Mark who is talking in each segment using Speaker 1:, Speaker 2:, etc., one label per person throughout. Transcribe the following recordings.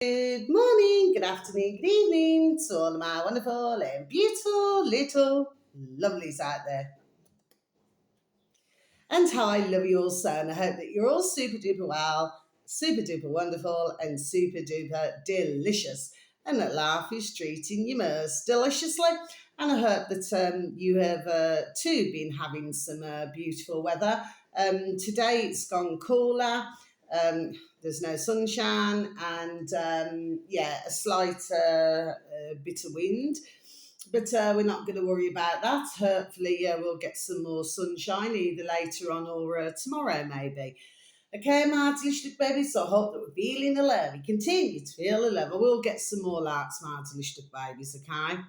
Speaker 1: Good morning, good afternoon, good evening to all of my wonderful and beautiful little lovelies out there. And how I love you all so, and I hope that you're all super duper well, super duper wonderful, and super duper delicious. And that life is treating you most deliciously. And I hope that you have too been having some beautiful weather. Today it's gone cooler. There's no sunshine and a slight bit of wind. But we're not going to worry about that. Hopefully, we'll get some more sunshine either later on or tomorrow, maybe. Okay, my delicious babies, so I hope that we're feeling the love. We continue to feel the love. I will get some more larks, my delicious babies, okay?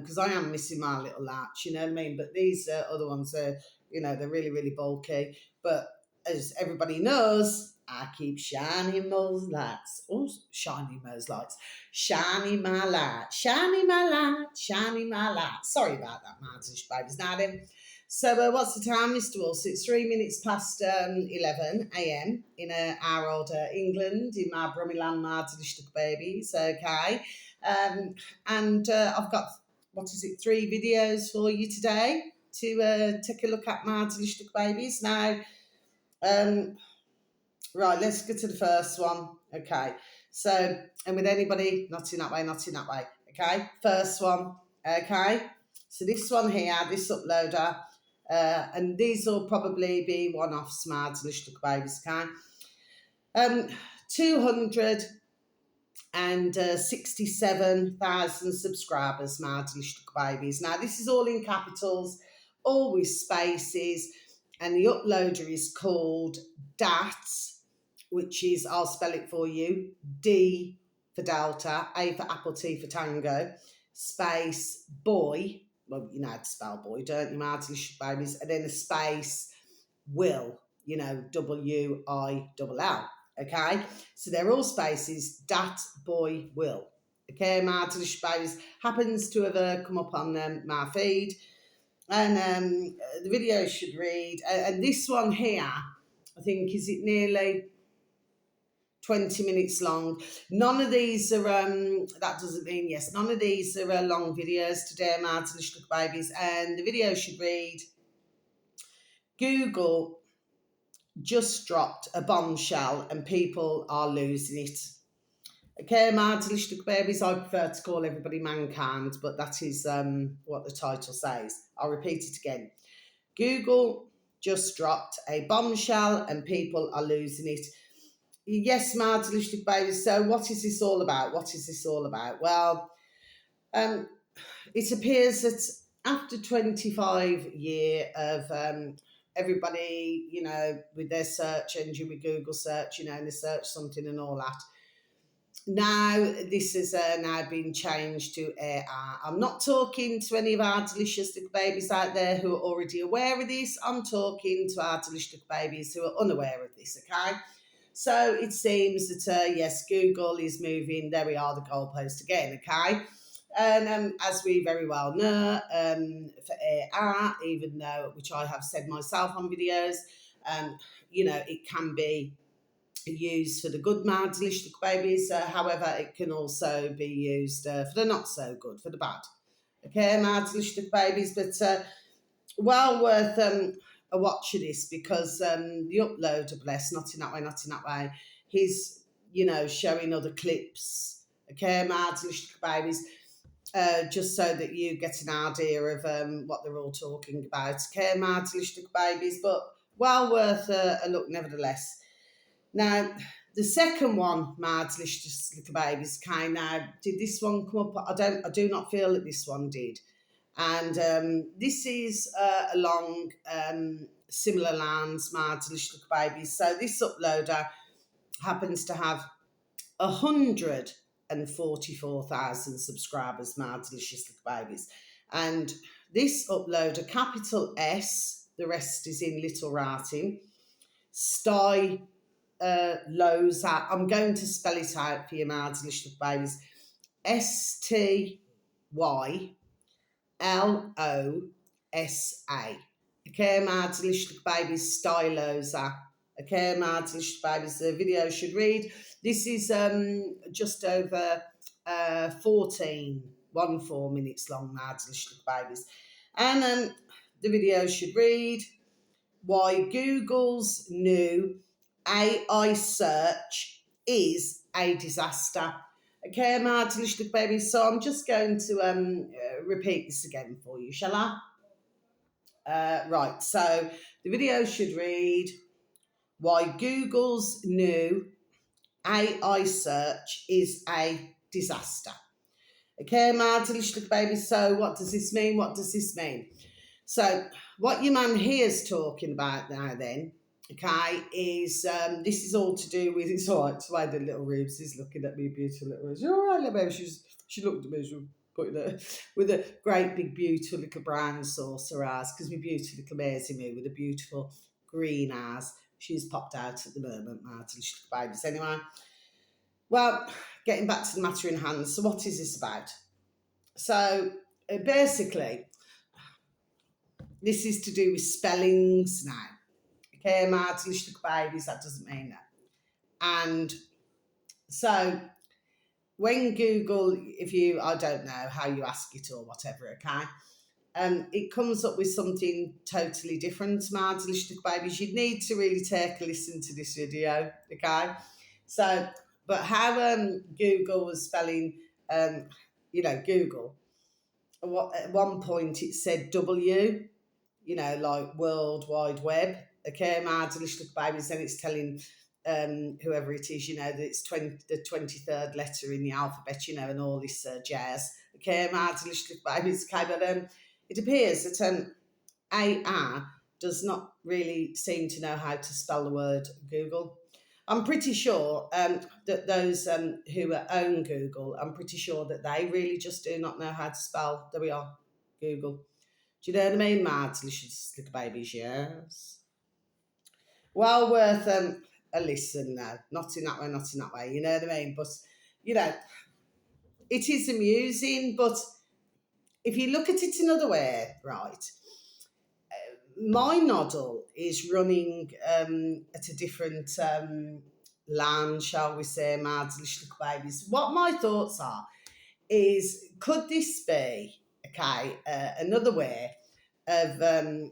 Speaker 1: Because I am missing my little larch, you know what I mean? But these other ones are, they're really, really bulky. But as everybody knows, I keep shining those lights. Oh, shining those lights. Shining my light, shining my light, shining my light. Sorry about that, my delicious babies. Now then, so what's the time, Mr. Wolf? It's 3 minutes past 11 a.m. in our old England, in my Brummyland, my delicious babies, okay? And I've got, 3 videos for you today to take a look at my delicious babies. Now, right, let's get to the first one. Okay, so, and with anybody, not in that way, not in that way. Okay, first one. Okay, so this one here, this uploader, and these will probably be one-offs, my delicious babies. Okay, 267,000 subscribers, my delicious babies. Now, this is all in capitals, all with spaces, and the uploader is called DAT, which is, I'll spell it for you, D for Delta, A for Apple, T for Tango, space boy, well, you know how to spell boy, don't you, my delicious babies, and then a space will, W-I-L-L. Okay, so they're all spaces, dat boy will. Okay, my delicious babies happens to have come up on my feed, and the video should read, and this one here, I think, is it nearly 20 minutes long. None of these are, that doesn't mean yes, none of these are long videos today, my delicious babies, and the video should read, Google just dropped a bombshell and people are losing it. Okay, my delicious babies, I prefer to call everybody mankind, but that is what the title says. I'll repeat it again. Google just dropped a bombshell and people are losing it. Yes, my delicious babies, so what is this all about? What is this all about? Well, it appears that after 25 years of everybody, with their search engine, with Google search, and they search something and all that. Now, this has now been changed to AI. I'm not talking to any of our delicious little babies out there who are already aware of this. I'm talking to our delicious little babies who are unaware of this, okay? So it seems that, yes, Google is moving, there we are, the goalpost again, okay? And as we very well know, for AI, even though, which I have said myself on videos, it can be used for the good, my delicious babies. However, it can also be used for the not so good, for the bad. Okay, my delicious babies, but well worth a watch of this, because the uploader, bless, not in that way, not in that way. He's, showing other clips. Okay, my delicious babies. Just so that you get an idea of what they're all talking about. Okay, my delicious babies, but well worth a look nevertheless. Now, the second one, my delicious little babies, okay, now, did this one come up? I do not feel that this one did. And this is along similar lines, my delicious little babies. So this uploader happens to have 144,000 subscribers, my delicious little babies. And this uploader, capital S, the rest is in little writing, Sty Loza. I'm going to spell it out for you, my delicious little babies. Stylosa. Okay, my delicious little babies, Stylosa. Okay, my delicious babies, the video should read, This is just over 14, 4 minutes long, my delicious babies. And the video should read, why Google's new AI search is a disaster. Okay, my delicious babies. So I'm just going to repeat this again for you, shall I? Right, so the video should read, why Google's new AI search is a disaster. Okay, my delicious babies. So what does this mean? What does this mean? So what your man here's talking about now then, okay, is this is all to do with, it's all right, it's why the little Rubes is looking at me, beautiful little Rubes. You're all right, little baby. She looked at me, she was putting her with a great big beautiful little brown saucer eyes, because my beautiful little Maisie me with a beautiful green eyes, she's popped out at the moment, my delicious babies. Anyway, well, getting back to the matter in hand, so what is this about? So basically, this is to do with spellings now. Okay, my delicious babies, that doesn't mean that. And so when Google, if you, I don't know how you ask it or whatever, okay, it comes up with something totally different, my delicious babies. You'd need to really take a listen to this video, okay? So, but how Google was spelling, Google, at one point it said W, like World Wide Web. Okay, my delicious babies, then it's telling whoever it is, that it's the 23rd letter in the alphabet, and all this jazz. Okay, my delicious babies. Okay, but it appears that AI does not really seem to know how to spell the word Google. I'm pretty sure that those who own Google, I'm pretty sure that they really just do not know how to spell, there we are, Google. Do you know what I mean, my delicious little babies? Yes. Well worth a listen now. Not in that way, not in that way. You know what I mean? But, it is amusing. But if you look at it another way, right, my noddle is running at a different land, shall we say, my delicious little babies. What my thoughts are is, could this be, okay, another way of, to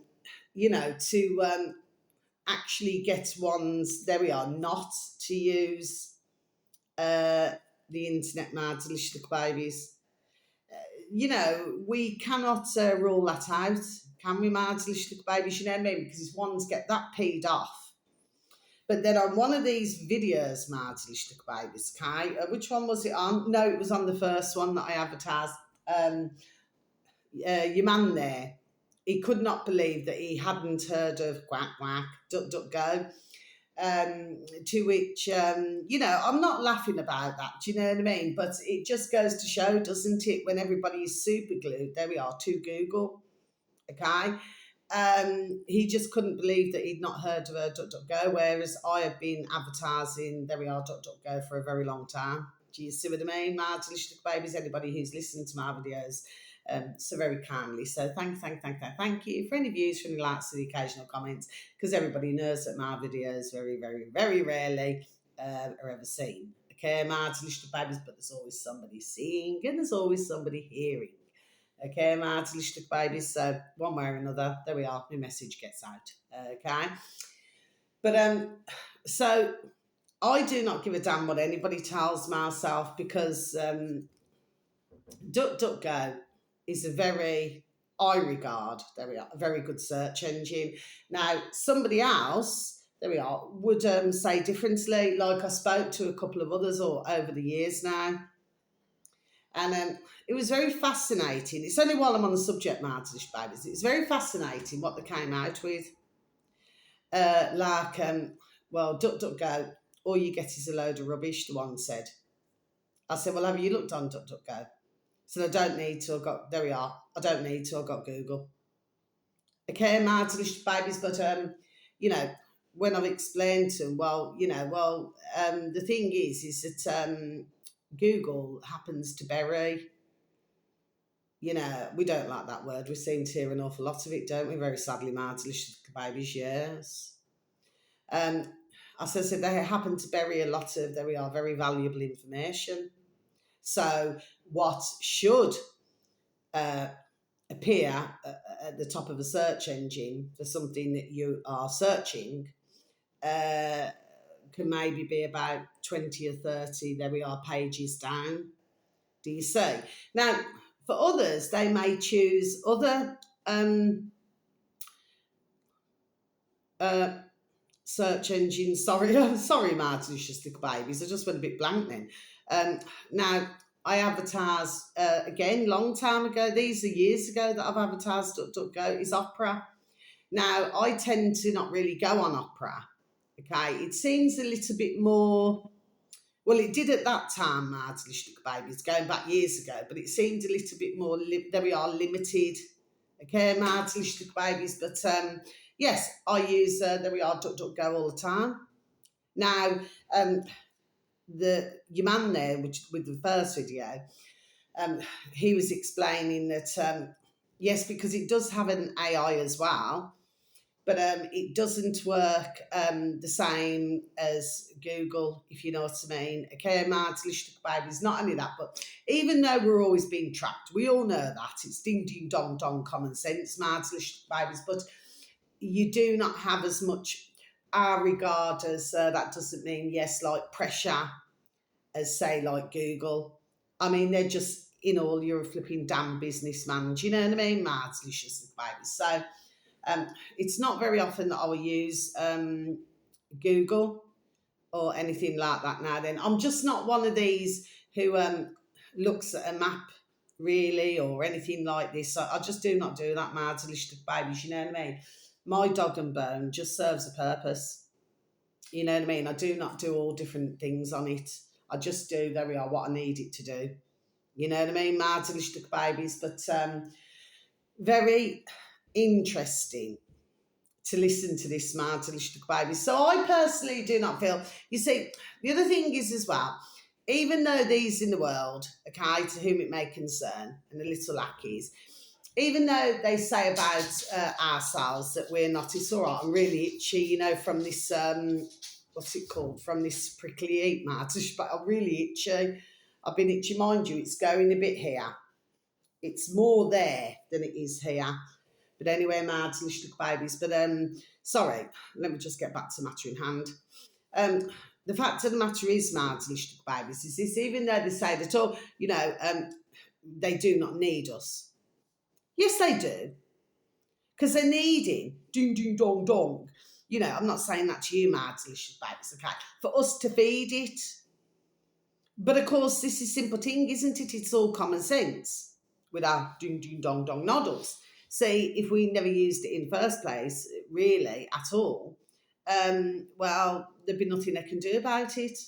Speaker 1: actually get ones, there we are, not to use the internet, my delicious little babies. We cannot rule that out, can we, my delicious little babies? You know what I mean? Because if ones get that peed off. But then on one of these videos, my delicious little babies, okay, which one was it on? No, it was on the first one that I advertised. Your man there, he could not believe that he hadn't heard of quack quack, duck duck go. To which, I'm not laughing about that, do you know what I mean? But it just goes to show, doesn't it, when everybody is super glued, there we are, to Google, okay? He just couldn't believe that he'd not heard of a DuckDuckGo, whereas I have been advertising, there we are, DuckDuckGo for a very long time. Do you see what I mean, my delicious babies? Anybody who's listened to my videos so very kindly. So thank you for any views, for any likes, for the occasional comments, because everybody knows that my videos very, very, very rarely are ever seen. Okay, my delicious babies, but there's always somebody seeing and there's always somebody hearing. Okay, my delicious babies. So one way or another, there we are. My message gets out. Okay, but so I do not give a damn what anybody tells myself, because DuckDuckGo is I regard, there we are, a very good search engine. Now, somebody else, there we are, would say differently. Like, I spoke to a couple of others over the years now, and it was very fascinating. It's only while I'm on the subject matter, babies, it's very fascinating what they came out with. DuckDuckGo, all you get is a load of rubbish, the one said. I said, well, have you looked on DuckDuckGo? So I don't need to, there we are, I don't need to, I've got Google. Okay, my delicious babies, but, when I've explained to them, the thing is that Google happens to bury, we don't like that word, we seem to hear an awful lot of it, don't we, very sadly, my delicious babies, yes. as I said, they happen to bury a lot of, there we are, very valuable information. So what should uh, appear at the top of a search engine for something that you are searching uh, can maybe be about 20 or 30, there we are, pages down. Do you see? Now, for others, they may choose other uh, search engines. Sorry, sorry, Martin, it's just little babies. I just went a bit blank then. Now, I advertised, again, long time ago, these are years ago that I've advertised DuckDuckGo, is Opera. Now, I tend to not really go on Opera, okay? It seems a little bit more, well, it did at that time, Martin, babies, going back years ago, but it seemed a little bit more, there we are, limited, okay, Martin, babies, but yes, I use, there we are, DuckDuckGo all the time. Now, your man there, which with the first video, he was explaining that yes, because it does have an AI as well, but it doesn't work the same as Google, if you know what I mean. Okay, babies. Not only that, but even though we're always being tracked, we all know that it's ding ding dong dong common sense, babies. But you do not have as much. I regard as that doesn't mean yes, like pressure as say like Google. I mean, they're just in all, you're a flipping damn businessman. Do you know what I mean? Mads, licious babies. So it's not very often that I will use Google or anything like that now. Then I'm just not one of these who looks at a map really or anything like this. I just do not do that, Mads, licious babies. You know what I mean? My dog and bone just serves a purpose. You know what I mean? I do not do all different things on it. I just do, there we are, what I need it to do. You know what I mean? Martinish babies, but very interesting to listen to this Martinish babies. So I personally do not feel, you see, the other thing is as well, even though these in the world, okay, to whom it may concern, and the little lackeys, even though they say about ourselves that we're not, it's all right, I'm really itchy, you know, from this, what's it called, from this prickly heat, Martish, but I'm really itchy. I've been itchy, mind you, it's going a bit here. It's more there than it is here. But anyway, Martish, look babies. But sorry, let me just get back to the matter in hand. The fact of the matter is, Martish, look babies, is this, even though they say that, oh, you know, they do not need us. Yes, they do. Because they're needing, ding, ding, dong, dong. You know, I'm not saying that to you, mad, delicious babies, okay? For us to feed it. But of course, this is simple thing, isn't it? It's all common sense with our ding, ding, dong, dong noddles. See, if we never used it in the first place, really, at all, well, there'd be nothing they can do about it.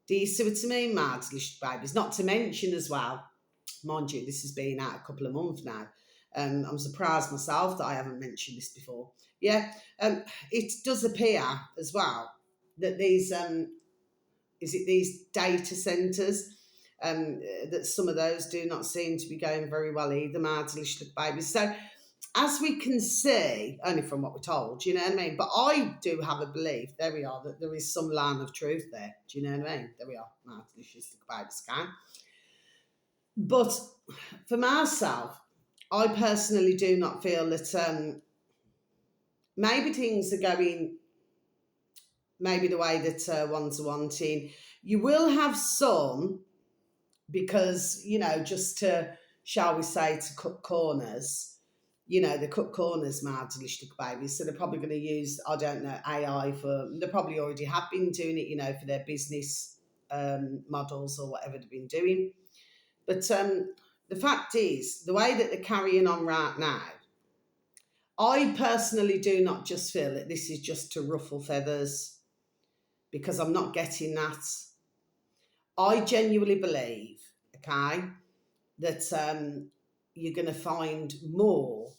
Speaker 1: Do you see what I mean, mad, delicious babies? Not to mention as well, mind you, this has been out a couple of months now. I'm surprised myself that I haven't mentioned this before. Yeah, it does appear as well that these, these data centres, that some of those do not seem to be going very well either, my delicious babies. So, as we can see, only from what we're told, you know what I mean? But I do have a belief, there we are, that there is some line of truth there. Do you know what I mean? There we are, my delicious babies. But for myself, I personally do not feel that maybe things are going maybe the way that ones are wanting. You will have some because, you know, just to, shall we say, to cut corners, you know, they cut corners, mad delicious babies. So they're probably going to use, I don't know, AI for, they probably already have been doing it, you know, for their business models or whatever they've been doing. But the fact is, the way that they're carrying on right now, I personally do not just feel that this is just to ruffle feathers, because I'm not getting that. I genuinely believe, okay, that you're going to find more,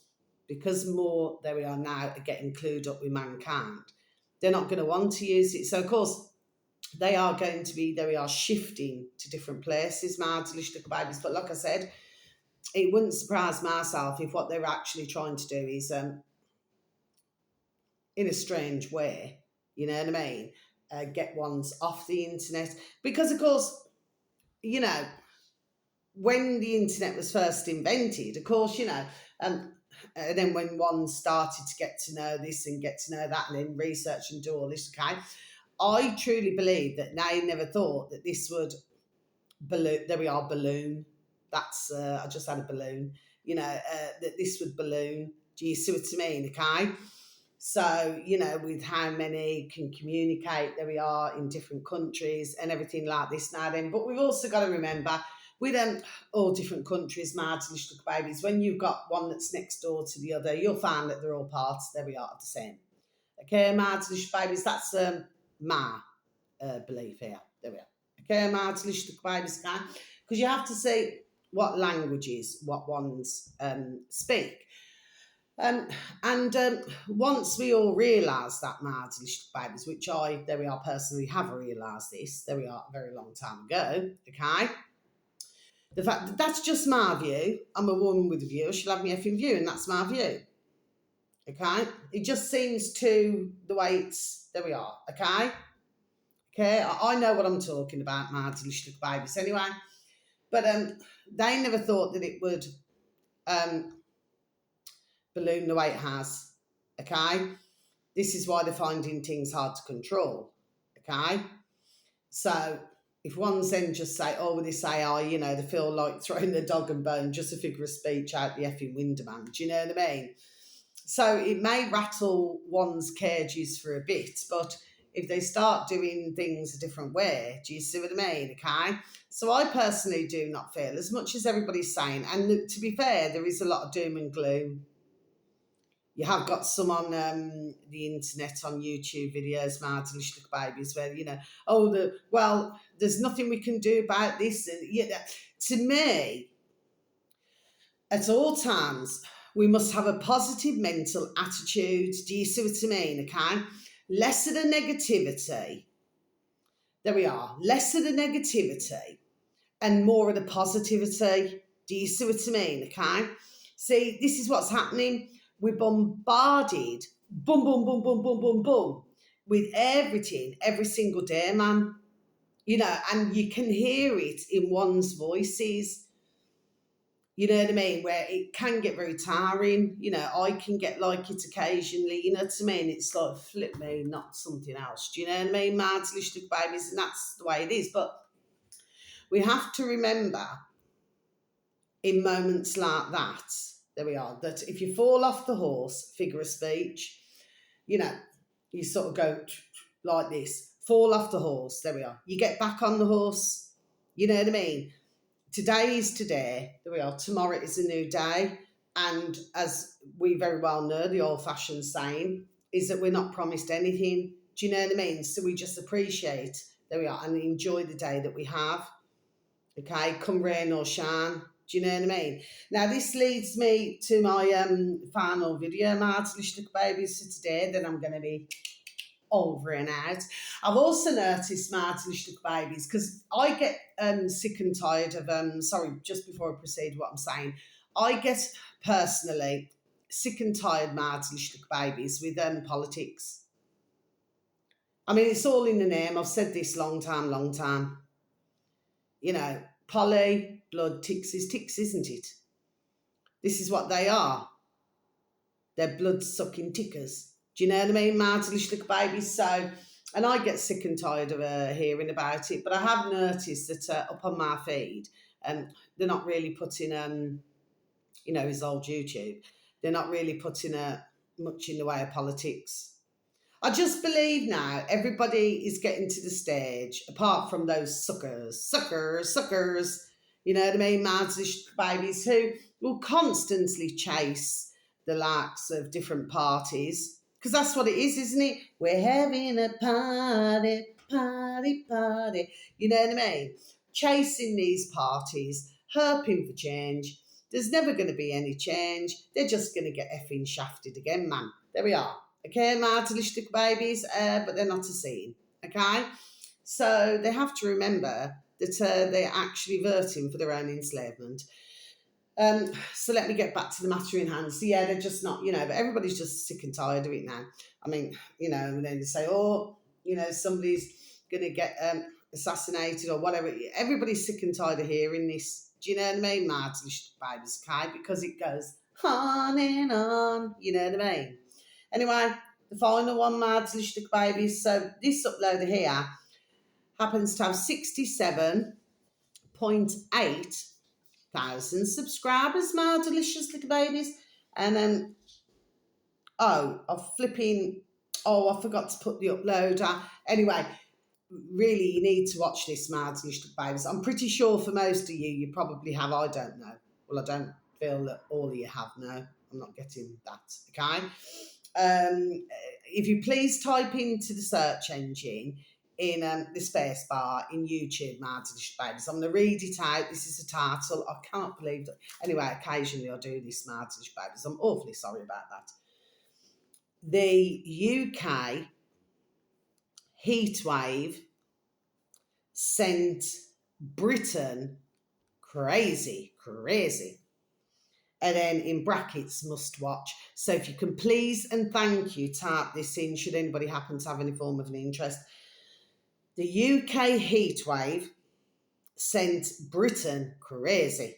Speaker 1: because more, there we are now, are getting clued up with mankind. They're not going to want to use it. So, of course, they are going to be, they are shifting to different places, my delicious babies. But like I said, it wouldn't surprise myself if what they're actually trying to do is, in a strange way, You know what I mean? Get ones off the internet. Because, of course, you know, when the internet was first invented, of course, and then when one started to get to know this and get to know that and then research and do all this, okay, I truly believe that they never thought that this would balloon. There we are, balloon. That's, I just had a balloon, that this would balloon. Do you see what I mean? Okay. So, with how many can communicate, there we are in different countries and everything like this now then. But we've also got to remember, with all different countries, marginally look babies, when you've got one that's next door to the other, you'll find that they're all parts, there we are, the same. Okay, marginally babies, that's my belief here. There we are. Okay, marginally look babies, okay? Because you have to see what languages, what ones speak. And once we all realise that marginally babies, which there we are, personally have realised this, there we are, a very long time ago, okay? The fact that that's just my view. I'm a woman with a view. I should have my effing view, and that's my view. Okay? It just seems to the way it's. There we are. Okay? Okay? I know what I'm talking about, my delicious babies. Anyway, but they never thought that it would balloon the way it has. Okay? This is why they're finding things hard to control. Okay? So if one's then just say, oh, with this AI, they feel like throwing the dog and bone, just a figure of speech out the effing window, man. Do you know what I mean? So it may rattle one's cages for a bit, but if they start doing things a different way, do you see what I mean? Okay. So I personally do not feel, as much as everybody's saying, and to be fair, there is a lot of doom and gloom. You have got some on the internet, on YouTube videos, Martin Little Babies, where, there's nothing we can do about this. And to me, at all times, we must have a positive mental attitude. Do you see what I mean? Okay? Less of the negativity. There we are. Less of the negativity and more of the positivity. Do you see what I mean? Okay? See, this is what's happening. We're bombarded, boom, boom, boom, boom, boom, boom, boom, with everything, every single day, man. And you can hear it in one's voices. You know what I mean? Where it can get very tiring. I can get like it occasionally. You know what I mean? It's like, flip me, not something else. Do you know what I mean? Mad little babies, and that's the way it is. But we have to remember, in moments like that, there we are, that if you fall off the horse, figure of speech, you sort of go like this, fall off the horse, there we are. You get back on the horse, you know what I mean? Today is today, there we are. Tomorrow is a new day. And as we very well know, the old-fashioned saying is that we're not promised anything. Do you know what I mean? So we just appreciate, there we are, and enjoy the day that we have. Okay, come rain or shine. Do you know what I mean? Now, this leads me to my final video, my little babies, for today, that I'm going to be over and out. I've also noticed, my little babies, because I get sick and tired of, just before I proceed what I'm saying, I get personally sick and tired, my little babies, with politics. I mean, it's all in the name. I've said this long time. Polly, blood, ticks is ticks, isn't it? This is what they are. They're blood-sucking tickers. Do you know what I mean? Marty little babies. So, and I get sick and tired of hearing about it, but I have noticed that up on my feed, they're not really putting, his old YouTube, they're not really putting much in the way of politics. I just believe now everybody is getting to the stage, apart from those suckers, you know what I mean, Marxish babies who will constantly chase the likes of different parties, because that's what it is, isn't it? We're having a party, you know what I mean? Chasing these parties, hoping for change. There's never going to be any change. They're just going to get effing shafted again, man. There we are. Okay, martyristic babies, but they're not a scene. Okay? So they have to remember that they're actually voting for their own enslavement. So let me get back to the matter in hand. So yeah, they're just not, but everybody's just sick and tired of it now. I mean, and then they say, oh, somebody's going to get assassinated or whatever. Everybody's sick and tired of hearing this. Do you know what I mean? Mad babies, okay? Because it goes on and on. You know what I mean? Anyway, the final one, Mad babies. So this uploader here happens to have 67.8 thousand subscribers, my delicious little babies. And I forgot to put the uploader. Anyway, really, you need to watch this, my delicious little babies. I'm pretty sure for most of you probably have. I don't know. Well, I don't feel that all of you have. No, I'm not getting that. Okay. If you please type into the search engine in the space bar in YouTube, my delicious babies. I'm going to read it out. This is a title. I can't believe that. Anyway, occasionally I do this, my delicious babies. I'm awfully sorry about that. The UK heatwave sent Britain crazy. And then in brackets, must watch. So if you can please and thank you type this in, should anybody happen to have any form of an interest. The UK heatwave sent Britain crazy.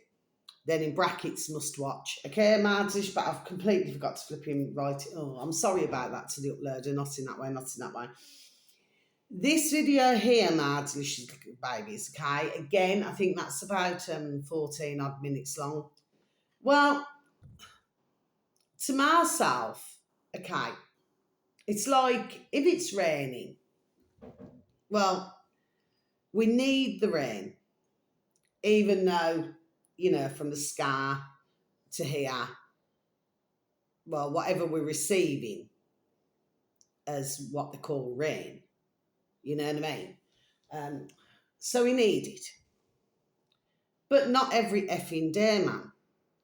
Speaker 1: Then in brackets, must watch. Okay, Mardish, but I've completely forgot to flip him right. Oh, I'm sorry about that to the uploader. Not in that way. This video here, Mardish babies, okay? Again, I think that's about 14 odd minutes long. Well, to myself, okay, it's like if it's raining, well, we need the rain, even though, from the sky to here, well, whatever we're receiving as what they call rain, you know what I mean? So we need it. But not every effing day, man.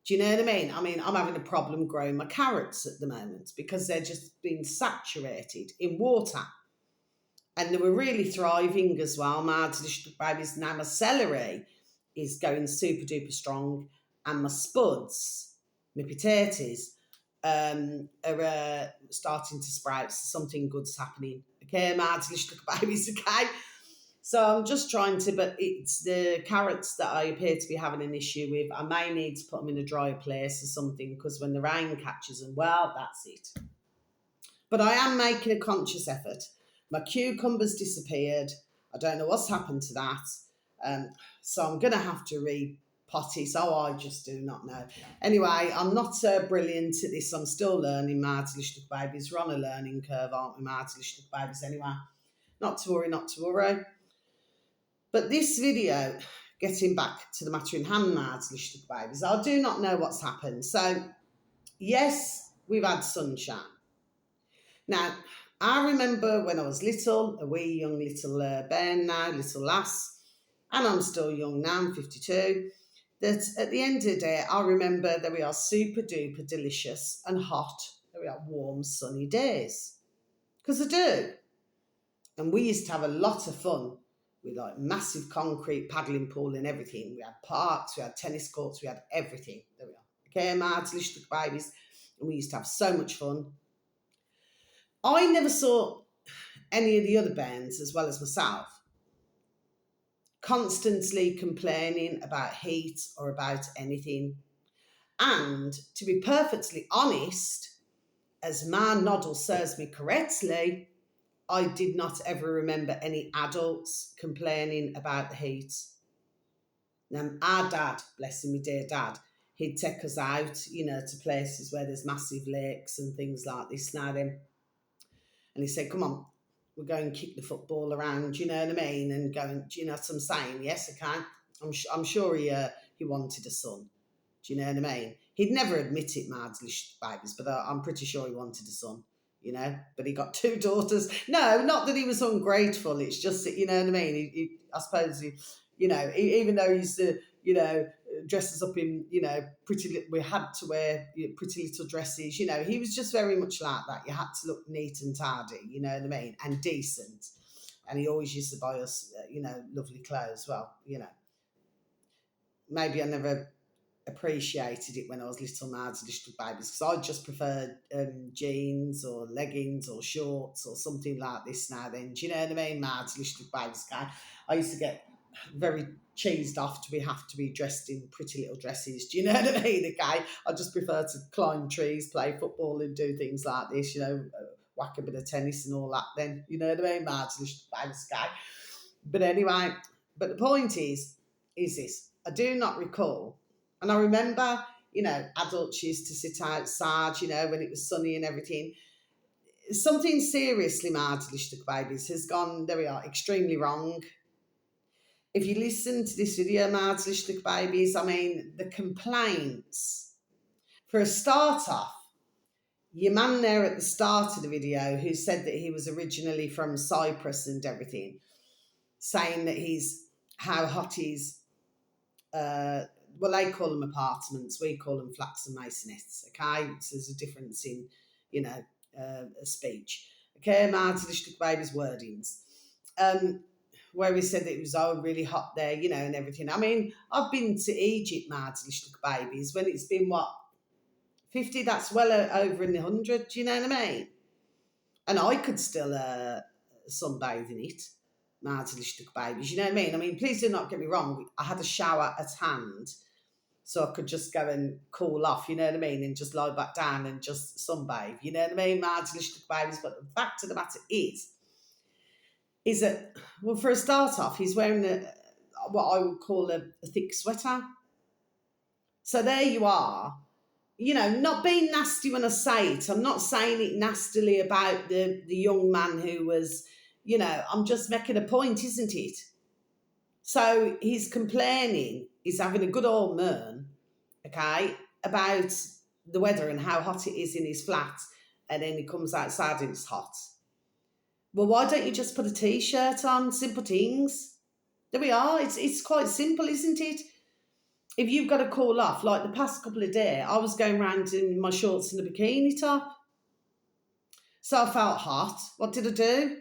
Speaker 1: Do you know what I mean? I'm having a problem growing my carrots at the moment because they're just being saturated in water. And they were really thriving as well. My babies, now my celery is going super duper strong, and my spuds, my potatoes, are starting to sprout. So something good's happening. Okay, my babies, okay? So I'm just trying to, but it's the carrots that I appear to be having an issue with. I may need to put them in a dry place or something because when the rain catches them, well, that's it. But I am making a conscious effort. My cucumbers disappeared. I don't know what's happened to that. So I'm going to have to repot it. So I just do not know. Anyway, I'm not brilliant at this. I'm still learning, my little babies. We're on a learning curve, aren't we, my little babies? Anyway, not to worry. But this video, getting back to the matter in hand, my little babies, I do not know what's happened. So, yes, we've had sunshine. Now, I remember when I was little, a wee young little bairn now, little lass, and I'm still young now, I'm 52, that at the end of the day, I remember that we are super duper delicious and hot, that we are warm, sunny days. Because I do. And we used to have a lot of fun with like massive concrete paddling pool and everything. We had parks, we had tennis courts, we had everything. There we are. Okay, my little babies. And we used to have so much fun. I never saw any of the other bands, as well as myself, constantly complaining about heat or about anything. And to be perfectly honest, as my noddle serves me correctly, I did not ever remember any adults complaining about the heat. Now, our dad, bless him, my dear dad, he'd take us out, to places where there's massive lakes and things like this now then. And he said, come on, we'll go and kick the football around, you know what I mean? And go and, do you know what I'm saying? Yes, I can. I'm sure he wanted a son. Do you know what I mean? He'd never admit it, my babies, but I'm pretty sure he wanted a son, But he got 2 daughters. No, not that he was ungrateful. It's just that, you know what I mean? I suppose, even though he used to, dress us up in, we had to wear pretty little dresses, he was just very much like that. You had to look neat and tidy, you know what I mean? And decent. And he always used to buy us, lovely clothes. Well, maybe I never appreciated it when I was little, Mads Little Babies, because I just preferred jeans or leggings or shorts or something like this now then. Do you know what I mean? Mads Little Babies. Okay? I used to get very cheesed off to have to be dressed in pretty little dresses. Do you know what I mean? Okay? I just prefer to climb trees, play football and do things like this, whack a bit of tennis and all that then. You know what I mean? Mads Little Babies. Okay? But anyway, but the point is this. I do not recall. And I remember, adults used to sit outside, when it was sunny and everything. Something seriously, Marty Lishtuk Babies, has gone, there we are, extremely wrong. If you listen to this video, Marty Lishtuk Babies, I mean, the complaints. For a start off, your man there at the start of the video who said that he was originally from Cyprus and everything, saying that how hot he's, well, they call them apartments, we call them flats and masonettes, okay? So there's a difference in, speech. Okay, Marty Lishtuk Baby's wordings. Where he said that it was really hot there, and everything. I mean, I've been to Egypt, Marty Lishtuk Babies, when it's been, 50, that's well over in the 100, do you know what I mean? And I could still sunbathe in it. Marty Lishtuk Babies, you know what I mean? I mean, please do not get me wrong. I had a shower at hand, so I could just go and cool off, you know what I mean, and just lie back down and just sunbathe, you know what I mean? Marty Lishtuk Babies. But the fact of the matter is that, well, for a start off, he's wearing what I would call a thick sweater. So there you are. Not being nasty when I say it. I'm not saying it nastily about the young man who was, I'm just making a point, isn't it? So he's complaining, he's having a good old moan, okay, about the weather and how hot it is in his flat, and then he comes outside and it's hot. Well, why don't you just put a T-shirt on? Simple things. There we are. It's quite simple, isn't it? If you've got to cool off, like the past couple of days, I was going around in my shorts and a bikini top. So I felt hot. What did I do?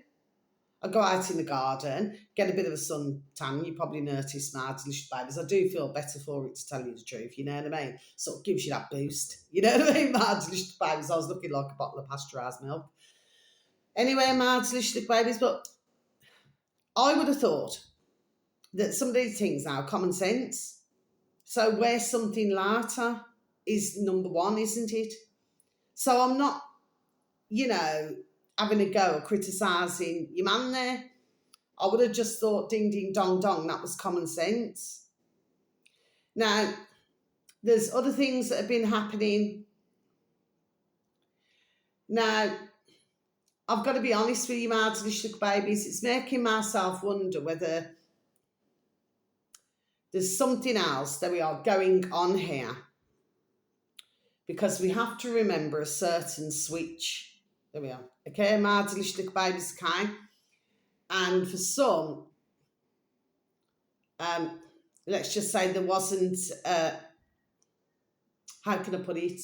Speaker 1: I go out in the garden, get a bit of a sun tan. You probably noticed, Marty Lishtuk Babies. I do feel better for it, to tell you the truth, you know what I mean? Sort of gives you that boost, you know what I mean, Marty Lishtuk Babies? I was looking like a bottle of pasteurised milk. Anyway, Marty Lishtuk Babies, but I would have thought that some of these things now are common sense. So wear something lighter is number one, isn't it? So I'm not, having a go at criticising your man there. I would have just thought, ding, ding, dong, dong, that was common sense. Now, there's other things that have been happening. Now, I've got to be honest with you, Marty Lishtuk Babies, it's making myself wonder whether there's something else that we are going on here. Because we have to remember a certain switch. There we are. Okay, Marty Lishtuk Babies, okay? And for some, let's just say there wasn't, how can I put it?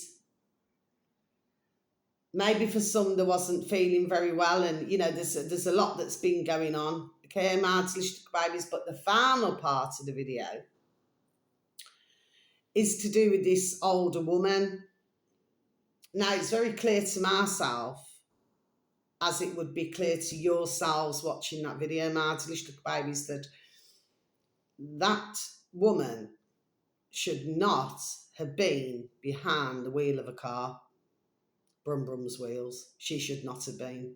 Speaker 1: Maybe for some there wasn't feeling very well, and, there's a lot that's been going on. Okay, Marty Lishtuk Babies, but the final part of the video is to do with this older woman. Now, it's very clear to myself, as it would be clear to yourselves watching that video, Marty Lishtuk Babies, that woman should not have been behind the wheel of a car. Brum Brum's wheels. She should not have been.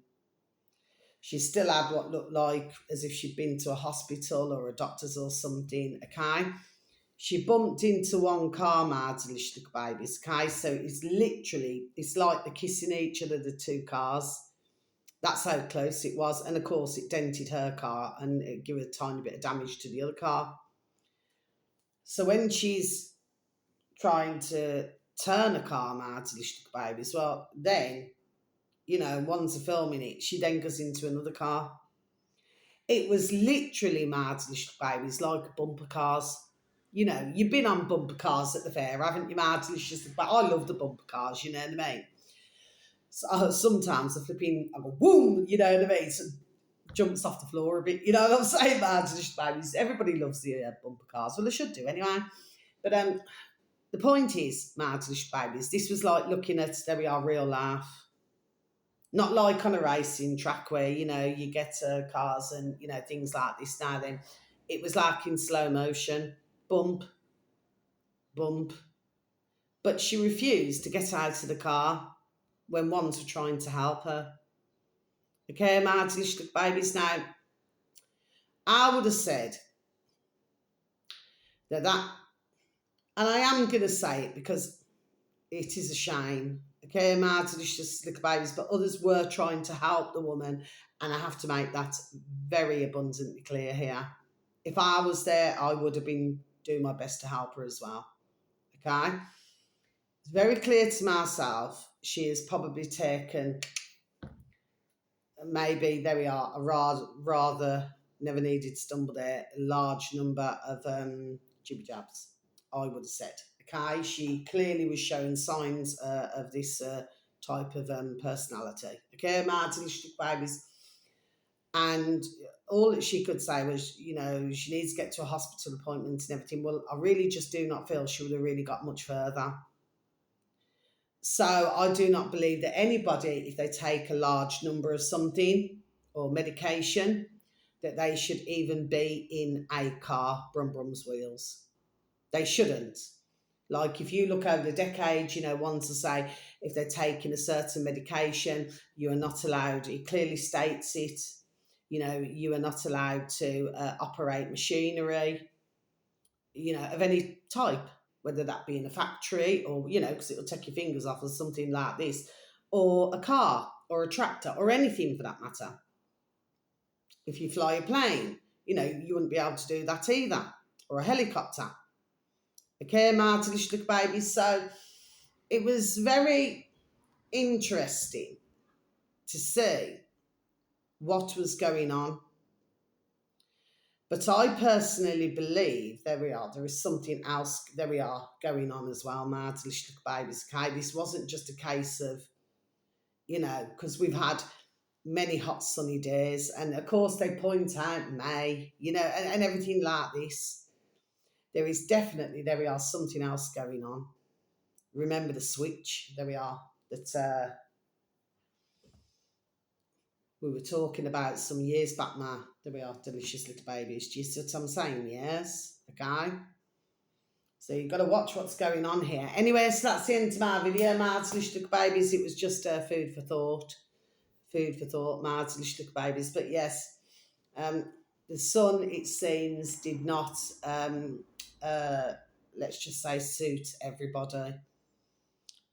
Speaker 1: She still had what looked like as if she'd been to a hospital or a doctor's or something, okay? She bumped into one car, Marty Lishtuk Babies, okay? So it's like they're kissing each other, the two cars. That's how close it was. And, of course, it dented her car and it gave a tiny bit of damage to the other car. So when she's trying to turn a car, Marty Lishtuk Babies, well, then, one's filming it, she then goes into another car. It was literally, Marty Lishtuk Babies, like bumper cars. You've been on bumper cars at the fair, haven't you, Marty Lishtuk? But I love the bumper cars, you know what I mean? So sometimes I go, boom, you know what I mean? So it jumps off the floor a bit, you know what I'm saying, Marty Lishtuk Babies? Everybody loves the bumper cars. Well, they should do anyway. But The point is, Martlish babies, this was like looking at, there we are, real life. Not like on a racing track where, you get cars and, things like this now then. It was like in slow motion. Bump, bump. But she refused to get out of the car when ones were trying to help her. Okay, Martlish babies. Now, I would have said that, and I am going to say it because it is a shame. Okay, Martlish little babies, but others were trying to help the woman, and I have to make that very abundantly clear here. If I was there, I would have been doing my best to help her as well. Okay, it's very clear to myself she has probably taken, maybe there we are, a rather never needed to stumble there, a large number of jibby jabs, I would have said. Okay, she clearly was showing signs of this type of personality. Okay, Martin babies, and all that she could say was, she needs to get to a hospital appointment and everything. Well, I really just do not feel she would have really got much further. So I do not believe that anybody, if they take a large number of something or medication, that they should even be in a car, brum brum's wheels. They shouldn't. Like if you look over the decades, ones to say if they're taking a certain medication, you are not allowed, it clearly states it, you are not allowed to operate machinery, of any type, whether that be in a factory or, because it'll take your fingers off or something like this, or a car or a tractor or anything for that matter. If you fly a plane, you wouldn't be able to do that either, or a helicopter. Okay, Martin, little baby. So it was very interesting to see what was going on. But I personally believe, there we are, there is something else, there we are, going on as well, Martin, little babies. Okay, this wasn't just a case of, because we've had many hot sunny days, and of course they point out May, and everything like this. There is definitely, there we are, something else going on. Remember the switch, there we are, that we were talking about some years back now. There we are, delicious little babies. Do you see what I'm saying? Yes, okay. So you've got to watch what's going on here. Anyway, so that's the end of my video, my delicious little babies. It was just food for thought. Food for thought, my delicious little babies. But yes, the sun, it seems, did not, let's just say, suit everybody.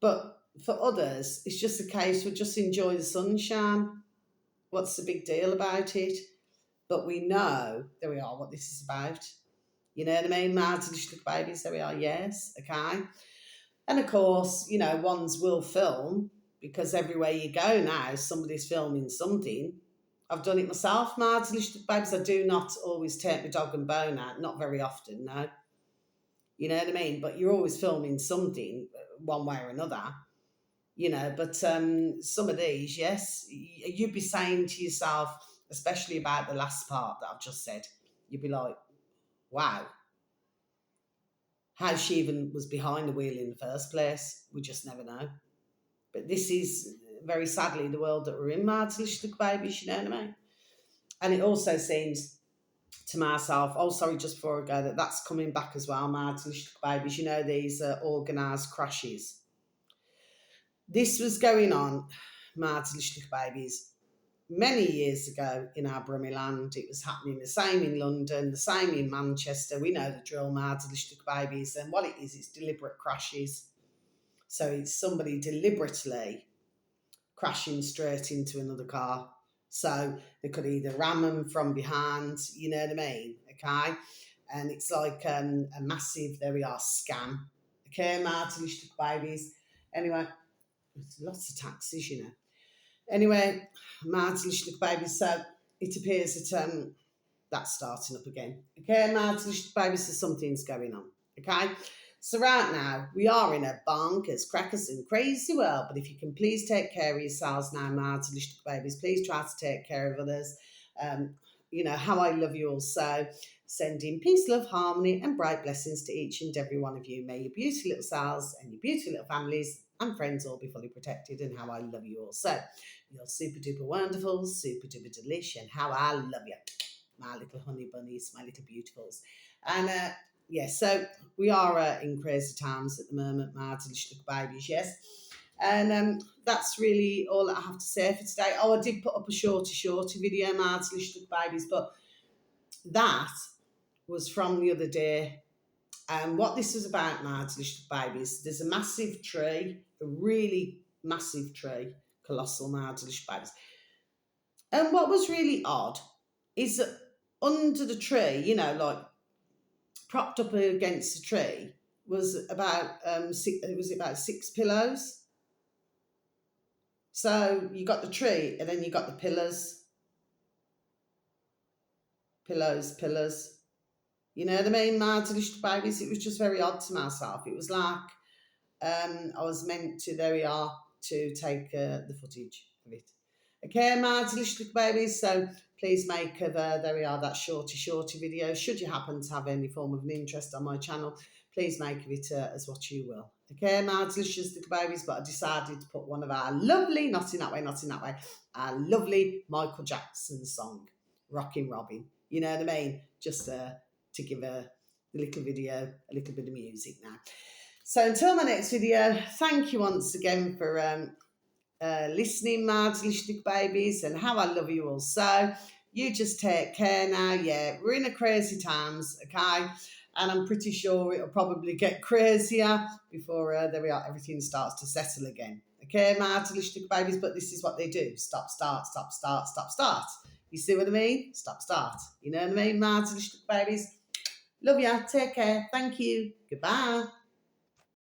Speaker 1: But for others, it's just a case of just enjoy the sunshine. What's the big deal about it? But we know, there we are, what this is about. You know what I mean? Martin, little babies, there we are, yes, okay. And of course, ones will film, because everywhere you go now, somebody's filming something. I've done it myself, Martin, little babies. I do not always take my dog and bone out, not very often, no. You know what I mean? But you're always filming something, one way or another. But some of these, yes, you'd be saying to yourself, especially about the last part that I've just said, you'd be like, wow, how she even was behind the wheel in the first place, we just never know. But this is, very sadly, the world that we're in, Martin, little babies, you know what I mean? And it also seems to myself, oh, sorry, just before I go, that's coming back as well, Martin, little babies, these organised crashes. This was going on, Martin, little babies, many years ago in our Brummie It was happening the same in London, the same in Manchester. We know the drill, Martin, little babies. And what it is, it's deliberate crashes. So it's somebody deliberately crashing straight into another car. So they could either ram them from behind, you know what I mean? Okay. And it's like a massive, there we are, scam. Okay, Martin, little babies. Anyway, lots of taxes, Anyway, Martin, little babies, so it appears that that's starting up again. Okay, Martin, little babies, so something's going on. Okay, so right now we are in a bonkers, crackers and crazy world, but if you can please take care of yourselves now, Martin, little babies, please try to take care of others. how I love you all so. Sending peace, love, harmony, and bright blessings to each and every one of you. May your beautiful little selves and your beautiful little families and friends all be fully protected, and how I love you all so. You're super duper wonderful, super duper delish, and how I love you, my little honey bunnies, my little beautifuls. And so we are in crazy times at the moment, my delish little babies, yes. And that's really all that I have to say for today. Oh, I did put up a shorty video, my delish little babies, but that was from the other day. And what this was about, my delicious babies, there's a massive tree, a really massive tree, colossal, my delicious babies. And what was really odd is that under the tree, like propped up against the tree, was about about 6 pillows. So you got the tree, and then you got the pillows. Pillars. You know what I mean, my delicious babies? It was just very odd to myself. It was like I was meant to, there we are, to take the footage of it. Okay, my delicious little babies, so please make of, there we are, that shorty video. Should you happen to have any form of an interest on my channel, please make of it as what you will. Okay, my delicious little babies, but I decided to put one of our lovely, not in that way, our lovely Michael Jackson song, Rockin' Robin. You know what I mean? Just to give the little video a little bit of music now. So until my next video, thank you once again for listening, my delicious little babies, and how I love you all. So you just take care now. Yeah, we're in a crazy times, okay? And I'm pretty sure it'll probably get crazier before there we are, everything starts to settle again. Okay, my delicious little babies, but this is what they do. Stop, start, stop, start, stop, start. You see what I mean? Stop, start. You know what I mean, my delicious little babies? Love ya. Take care. Thank you. Goodbye.